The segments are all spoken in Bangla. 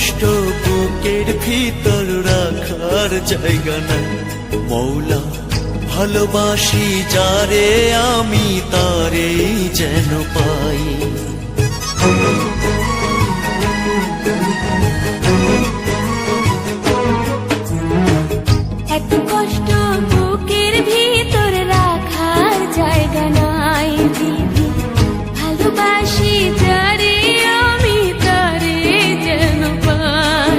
কষ্ট বুকের ভিতর রাখার জায়গা নাই। মৌলা ভালোবাসি যারে আমি তারেই যেন পাই। এত কষ্ট বুকের ভিতর রাখার জায়গা নাই দিদি, ভালোবাসি যারে আমি তারে যেন পাই।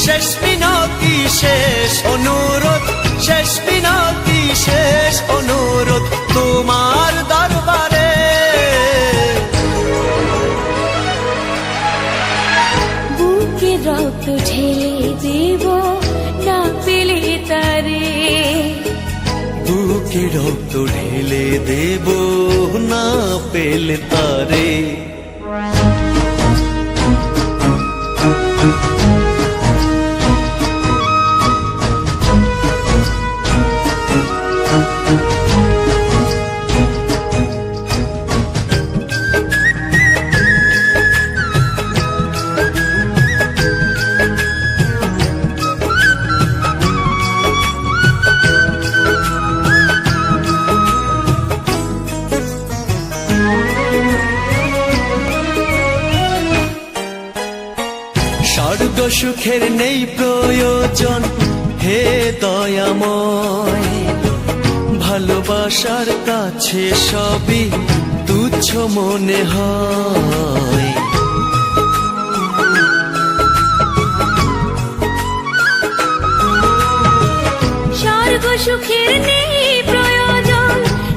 শেষ মিনতি শেষ অনুরোধ, শেষ মিনতি শেষ অনুরোধ তোমার দরবারে। বুকে রক্ত ঢেলে দেব না পেলে তারে, বুকে রক্ত ঢেলে দেব না পেলে তারে। স্বর্গ সুখের নেই প্রয়োজন হে দয়াময়, ভালোবাসার কাছে সবই তুচ্ছ মনে হয়। স্বর্গ সুখের নেই প্রয়োজন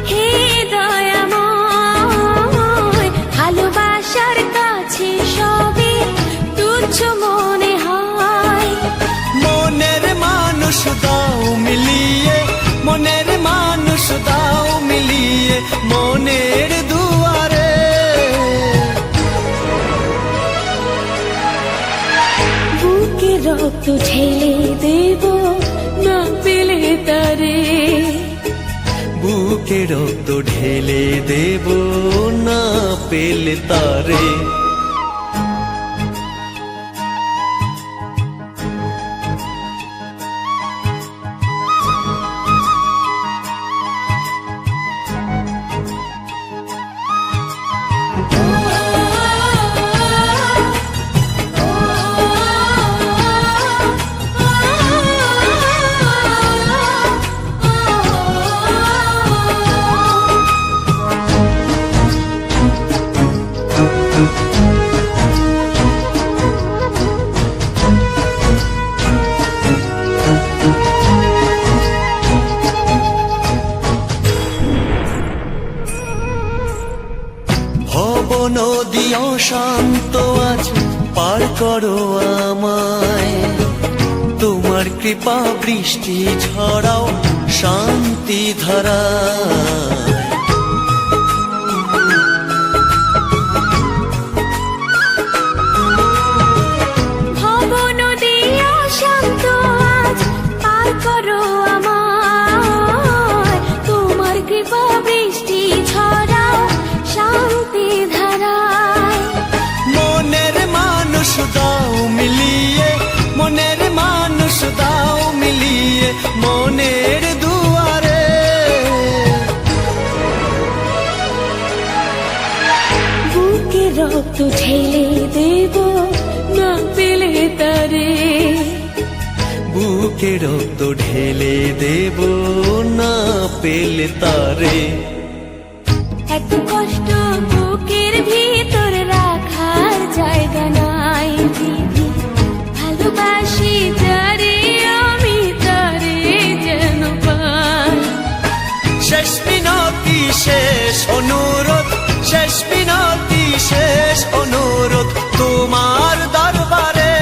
হে দয়াময়, ভালোবাসার কাছে সবে তুচ্ছ মনে হয়। মনের মানুষ দাও মিলিয়ে, মনের মানুষ দাও মিলিয়ে মনের দুয়ারে। বুকে রক্ত ঢেলে দেব না পেলে তারে, বুকে রক্ত ঢেলে দেব না পেলে তারে। ভব নদী অশান্ত আজ পার করো আমায়, তোমার কৃপা বৃষ্টি ঝরাও শান্তি ধারায়। ভব নদী অশান্ত আজ পার করো আমায়, তোমার কৃপা বৃষ্টি ঝরাও শান্তি ধারায়। মনের মানুষ দাও মিলিয়ে, মনের মানুষ দাও মিলিয়ে মনের দুয়ারে। বুকে রক্ত ঢেলে দেব না পেলে তারে, বুকে রক্ত ঢেলে দেব না পেলে তারে। এত কষ্ট বুকের ভিতর রাখার জায়গা নাই দিদি, ভালোবাসি যারে আমি তারে যেন পাই। শেষ মিনতি শেষ অনুরোধ, শেষ মিনতি শেষ অনুরোধ তোমার দরবারে।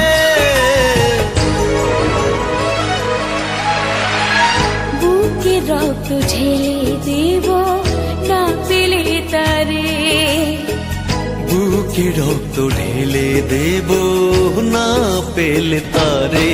বুকে রক্ত ঢেলে দেব না পেলে তারে, বুকে রক্ত ঢেলে দেব না পেলে তারে।